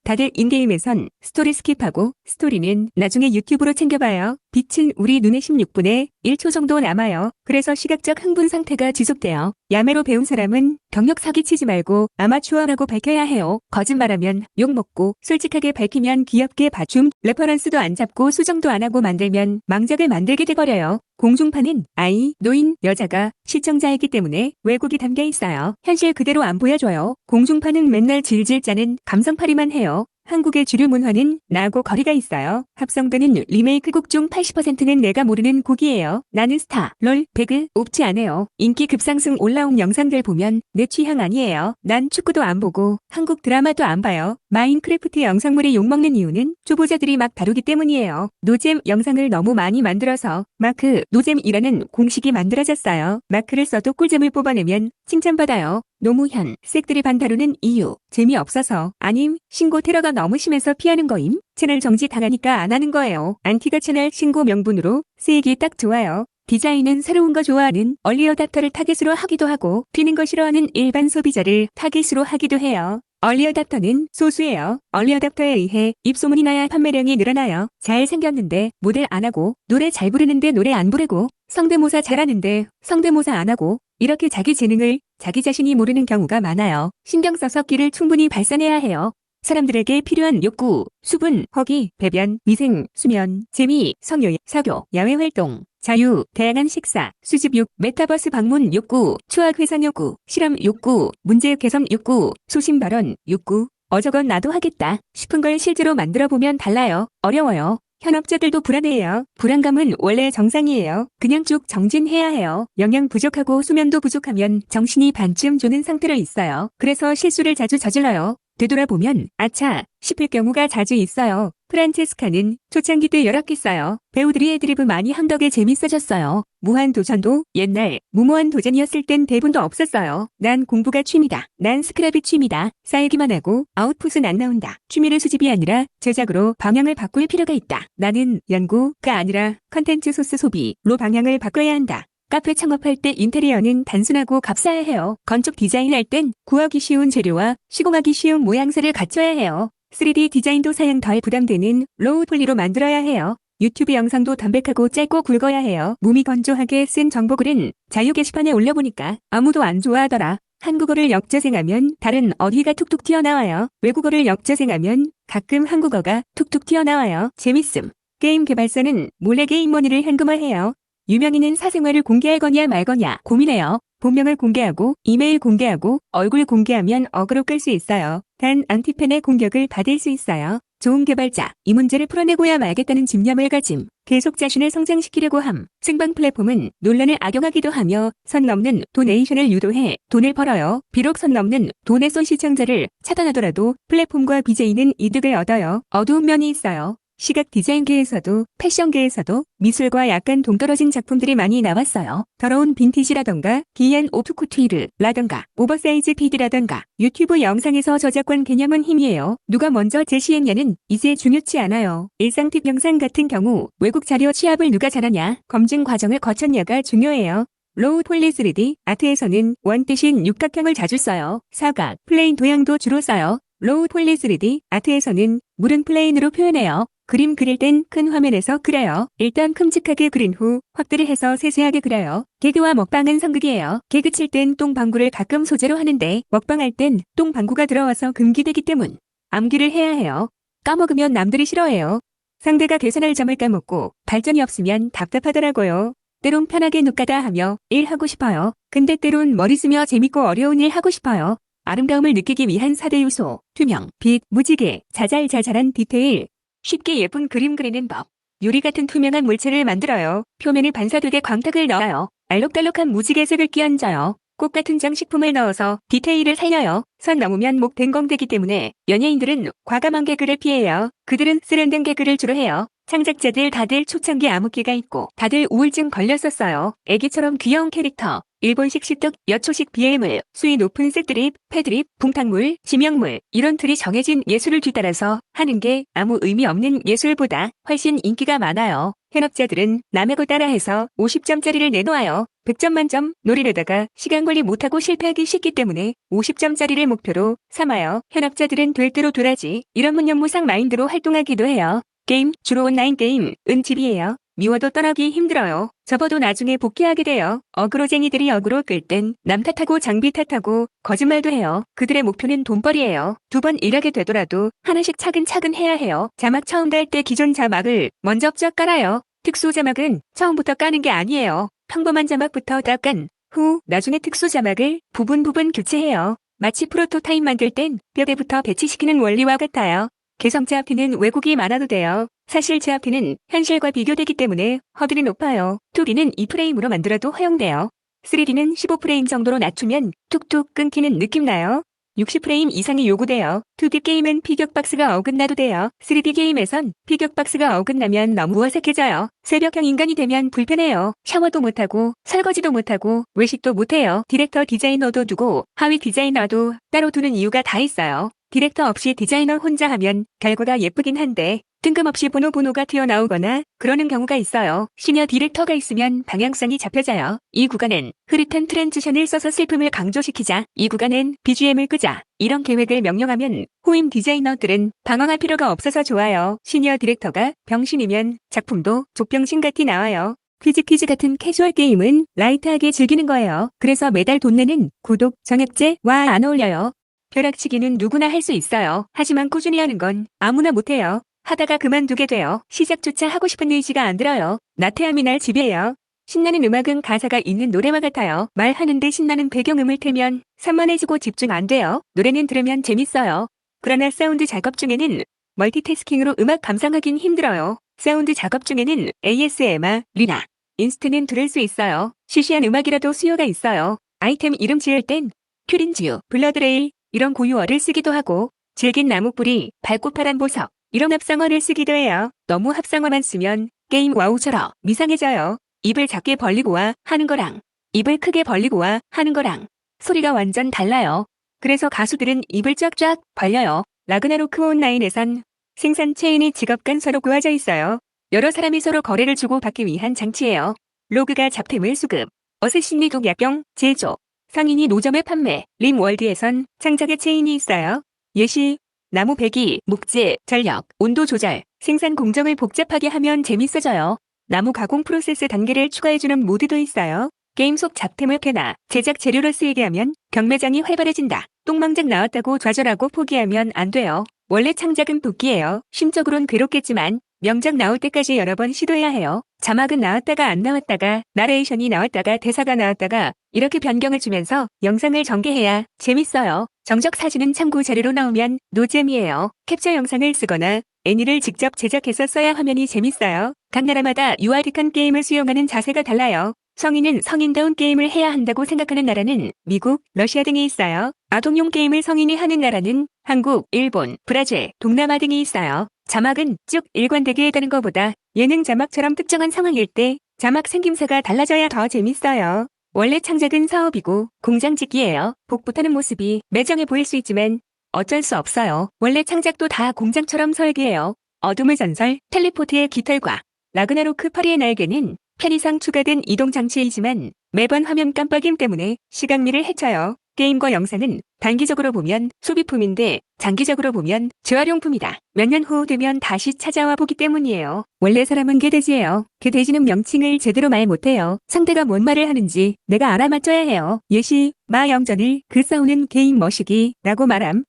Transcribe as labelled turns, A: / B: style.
A: 다들 인게임에선 스토리 스킵하고 스토리는 나중에 유튜브로 챙겨봐요. 빛은 우리 눈에 16분에 1초 정도 남아요. 그래서 시각적 흥분 상태가 지속돼요. 야매로 배운 사람은 경력 사기치지 말고 아마추어라고 밝혀야 해요. 거짓말하면 욕먹고 솔직하게 밝히면 귀엽게 봐줌. 레퍼런스도 안 잡고 수정도 안 하고 만들면 망작을 만들게 돼버려요. 공중파는 아이, 노인, 여자가 시청자이기 때문에 왜곡이 담겨 있어요. 현실 그대로 안 보여줘요. 공중파는 맨날 질질 짜는 감성팔이만 해요. 한국의 주류 문화는 나하고 거리가 있어요. 합성되는 리메이크곡 중 80%는 내가 모르는 곡이에요. 나는 스타, 롤, 배그, 옵지 안 해요. 인기 급상승 올라온 영상들 보면 내 취향 아니에요. 난 축구도 안 보고 한국 드라마도 안 봐요. 마인크래프트 영상물에 욕먹는 이유는 초보자들이 막 다루기 때문이에요. 노잼 영상을 너무 많이 만들어서 마크, 노잼이라는 공식이 만들어졌어요. 마크를 써도 꿀잼을 뽑아내면 칭찬받아요. 노무현, 색들이 반 다루는 이유, 재미없어서, 아님, 신고 테러가 너무 심해서 피하는 거임? 채널 정지 당하니까 안 하는 거예요. 안티가 채널 신고 명분으로 쓰이기 딱 좋아요. 디자인은 새로운 거 좋아하는 얼리어답터를 타깃으로 하기도 하고, 튀는 거 싫어하는 일반 소비자를 타깃으로 하기도 해요. 얼리어답터는 소수예요. 얼리어답터에 의해 입소문이 나야 판매량이 늘어나요. 잘생겼는데 모델 안 하고, 노래 잘 부르는데 노래 안 부르고, 성대모사 잘하는데 성대모사 안 하고, 이렇게 자기 재능을 자기 자신이 모르는 경우가 많아요. 신경 써서 끼를 충분히 발산해야 해요. 사람들에게 필요한 욕구, 수분, 허기, 배변, 위생, 수면, 재미, 성욕, 사교, 야외활동, 자유, 다양한 식사, 수집욕, 메타버스 방문 욕구, 추억 회상 욕구, 실험 욕구, 문제 개선 욕구, 소신 발언 욕구, 어저건 나도 하겠다 싶은 걸 실제로 만들어보면 달라요. 어려워요. 현업자들도 불안해요. 불안감은 원래 정상이에요. 그냥 쭉 정진해야 해요. 영양 부족하고 수면도 부족하면 정신이 반쯤 조는 상태로 있어요. 그래서 실수를 자주 저질러요. 되돌아보면 아차 싶을 경우가 자주 있어요. 프란체스카는 초창기 때 열악했어요. 배우들이 애드리브 많이 한 덕에 재밌어졌어요. 무한도전도 옛날 무모한 도전이었을 땐 대본도 없었어요. 난 공부가 취미다. 난 스크랩이 취미다. 쌓이기만 하고 아웃풋은 안 나온다. 취미를 수집이 아니라 제작으로 방향을 바꿀 필요가 있다. 나는 연구가 아니라 컨텐츠 소스 소비로 방향을 바꿔야 한다. 카페 창업할 때 인테리어는 단순하고 값싸야 건축 디자인할 땐 구하기 쉬운 재료와 시공하기 쉬운 모양새를 갖춰야 해요. 3D 디자인도 사양 덜 부담되는 로우 폴리로 만들어야 해요. 유튜브 영상도 담백하고 짧고 굵어야 해요. 몸이 건조하게 쓴 정보글은 자유 게시판에 올려보니까 아무도 안 좋아하더라. 한국어를 역재생하면 다른 어휘가 툭툭 튀어나와요. 외국어를 역재생하면 가끔 한국어가 툭툭 튀어나와요. 재밌음. 게임 개발사는 몰래 게임머니를 현금화해요. 유명인은 사생활을 공개할 거냐 말 거냐 고민해요. 본명을 공개하고 이메일 공개하고 얼굴 공개하면 어그로 끌 수 있어요. 단 안티팬의 공격을 받을 수 있어요. 좋은 개발자, 이 문제를 풀어내고야 말겠다는 집념을 가짐. 계속 자신을 성장시키려고 함. 생방 플랫폼은 논란을 악용하기도 하며 선 넘는 도네이션을 유도해 돈을 벌어요. 비록 선 넘는 돈에 쏜 시청자를 차단하더라도 플랫폼과 BJ는 이득을 얻어요. 어두운 면이 있어요. 시각 디자인계에서도 패션계에서도 미술과 약간 동떨어진 작품들이 많이 나왔어요. 더러운 빈티지라던가 기이한 오프쿠투이르라던가 오버사이즈 피드라던가 유튜브 영상에서 저작권 개념은 힘이에요. 누가 먼저 제시했냐는 이제 중요치 않아요. 일상 팁 영상 같은 경우 외국 자료 취합을 누가 잘하냐 검증 과정을 거쳤냐가 중요해요. 로우 폴리 3D 아트에서는 원 대신 육각형을 자주 써요. 사각, 플레인 도형도 주로 써요. 로우 폴리 3D 아트에서는 물은 플레인으로 표현해요. 그림 그릴 땐 큰 화면에서 그려요. 일단 큼직하게 그린 후 확대를 해서 세세하게 그려요. 개그와 먹방은 상극이에요. 개그 칠 땐 똥방구를 가끔 소재로 하는데 먹방할 땐 똥방구가 들어와서 금기되기 때문 암기를 해야 해요. 까먹으면 남들이 싫어해요. 상대가 계산할 점을 까먹고 발전이 없으면 답답하더라고요. 때론 편하게 눕가다 하며 일하고 싶어요. 근데 때론 머리 쓰며 재밌고 어려운 일 하고 싶어요. 아름다움을 느끼기 위한 4대 요소, 투명, 빛, 무지개, 자잘자잘한 디테일. 쉽게 예쁜 그림 그리는 법. 유리 같은 투명한 물체를 만들어요. 표면을 반사되게 광택을 넣어요. 알록달록한 무지개색을 끼얹어요. 꽃 같은 장식품을 넣어서 디테일을 살려요. 선 넘으면 목 댕공되기 때문에 연예인들은 과감한 개그를 피해요. 그들은 세련된 개그를 주로 해요. 창작자들 다들 초창기 암흑기가 있고 다들 우울증 걸렸었어요. 애기처럼 귀여운 캐릭터. 일본식 시떡, 여초식 BM을, 수위 높은 색드립, 패드립, 붕탕물, 지명물 이런 틀이 정해진 예술을 뒤따라서 하는 게 아무 의미 없는 예술보다 훨씬 인기가 많아요. 현업자들은 남의 거 따라해서 50점짜리를 내놓아요. 100점 만점 놀이려다가 시간 관리 못하고 실패하기 쉽기 때문에 50점짜리를 목표로 삼아요. 현업자들은 될 대로 돌아지 이런 문연무상 마인드로 활동하기도 해요. 게임, 주로 온라인 게임은 집이에요. 미워도 떠나기 힘들어요. 접어도 나중에 복귀하게 돼요. 어그로쟁이들이 어그로 끌 땐 남 탓하고 장비 탓하고 거짓말도 해요. 그들의 목표는 돈벌이에요. 2번 일하게 되더라도 하나씩 차근차근 해야 해요. 자막 처음 달 때 기존 자막을 먼저 쫙 깔아요. 특수 자막은 처음부터 까는 게 아니에요. 평범한 자막부터 다 깐 후 나중에 특수 자막을 부분 교체해요. 마치 프로토타입 만들 땐 뼈대부터 배치시키는 원리와 같아요. 개성 제 앞에는 왜곡이 많아도 돼요. 사실 제 앞에는 현실과 비교되기 때문에 허들이 높아요. 2D는 2프레임으로 만들어도 허용돼요. 3D는 15프레임 정도로 낮추면 툭툭 끊기는 느낌 나요. 60프레임 이상이 요구돼요. 2D 게임은 피격박스가 어긋나도 돼요. 3D 게임에선 피격박스가 어긋나면 너무 어색해져요. 새벽형 인간이 되면 불편해요. 샤워도 못하고 설거지도 못하고 외식도 못해요. 디렉터 디자이너도 두고 하위 디자이너도 따로 두는 이유가 다 있어요. 디렉터 없이 디자이너 혼자 하면 결과가 예쁘긴 한데 뜬금없이 번호가 튀어나오거나 그러는 경우가 있어요. 시니어 디렉터가 있으면 방향성이 잡혀져요. 이 구간엔 흐릿한 트랜지션을 써서 슬픔을 강조시키자. 이 구간엔 BGM을 끄자. 이런 계획을 명령하면 후임 디자이너들은 방황할 필요가 없어서 좋아요. 시니어 디렉터가 병신이면 작품도 족병신같이 나와요. 퀴즈 같은 캐주얼 게임은 라이트하게 즐기는 거예요. 그래서 매달 돈 내는 구독 정액제와 안 어울려요. 벼락치기는 누구나 할 수 있어요. 하지만 꾸준히 하는 건 아무나 못해요. 하다가 그만두게 돼요. 시작조차 하고 싶은 의지가 안 들어요. 나태함이 날 지배해요. 신나는 음악은 가사가 있는 노래와 같아요. 말하는데 신나는 배경음을 틀면 산만해지고 집중 안 돼요. 노래는 들으면 재밌어요. 그러나 사운드 작업 중에는 멀티태스킹으로 음악 감상하긴 힘들어요. 사운드 작업 중에는 ASMR이나 인스트는 들을 수 있어요. 시시한 음악이라도 수요가 있어요. 아이템 이름 지을 땐 큐린즈유, 블러드레일 이런 고유어를 쓰기도 하고 질긴 나무뿌리, 밝고 파란 보석 이런 합성어를 쓰기도 해요. 너무 합성어만 쓰면 게임 와우처럼 이상해져요. 입을 작게 벌리고와 하는 거랑 입을 크게 벌리고와 하는 거랑 소리가 완전 달라요. 그래서 가수들은 입을 쫙쫙 벌려요. 라그나로크 온라인에선 생산 체인이 직업 간 서로 구워져 있어요. 여러 사람이 서로 거래를 주고받기 위한 장치예요. 로그가 잡템을 수급, 어쌔신이 독약병, 제조, 상인이 노점에 판매, 림월드에선 창작의 체인이 있어요. 예시, 나무 배기, 목재, 전력, 온도 조절, 생산 공정을 복잡하게 하면 재밌어져요. 나무 가공 프로세스 단계를 추가해주는 모드도 있어요. 게임 속 잡템을 캐나 제작 재료로 쓰이게 하면 경매장이 활발해진다. 똥망작 나왔다고 좌절하고 포기하면 안 돼요. 원래 창작은 도끼예요. 심적으론 괴롭겠지만 명작 나올 때까지 여러 번 시도해야 해요. 자막은 나왔다가 안 나왔다가 나레이션이 나왔다가 대사가 나왔다가 이렇게 변경을 주면서 영상을 전개해야 재밌어요. 정적 사진은 참고 자료로 나오면 노잼이에요. 캡처 영상을 쓰거나 애니를 직접 제작해서 써야 화면이 재밌어요. 각 나라마다 유아틱한 게임을 수용하는 자세가 달라요. 성인은 성인다운 게임을 해야 한다고 생각하는 나라는 미국, 러시아 등이 있어요. 아동용 게임을 성인이 하는 나라는 한국, 일본, 브라질, 동남아 등이 있어요. 자막은 쭉 일관되게 해다는 것보다 예능 자막처럼 특정한 상황일 때 자막 생김새가 달라져야 더 재밌어요. 원래 창작은 사업이고 공장 짓기예요. 복붙하는 모습이 매정해 보일 수 있지만 어쩔 수 없어요. 원래 창작도 다 공장처럼 설계해요. 어둠의 전설, 텔레포트의 깃털과 라그나로크 파리의 날개는 편의상 추가된 이동 장치이지만 매번 화면 깜빡임 때문에 시각미를 해쳐요. 게임과 영상은 단기적으로 보면 소비품인데 장기적으로 보면 재활용품이다. 몇 년 후 되면 다시 찾아와 보기 때문이에요. 원래 사람은 개돼지예요. 개돼지는 명칭을 제대로 말 못해요. 상대가 뭔 말을 하는지 내가 알아맞혀야 해요. 예시, 마 영전을 그 싸우는 게임 머시기 라고 말함.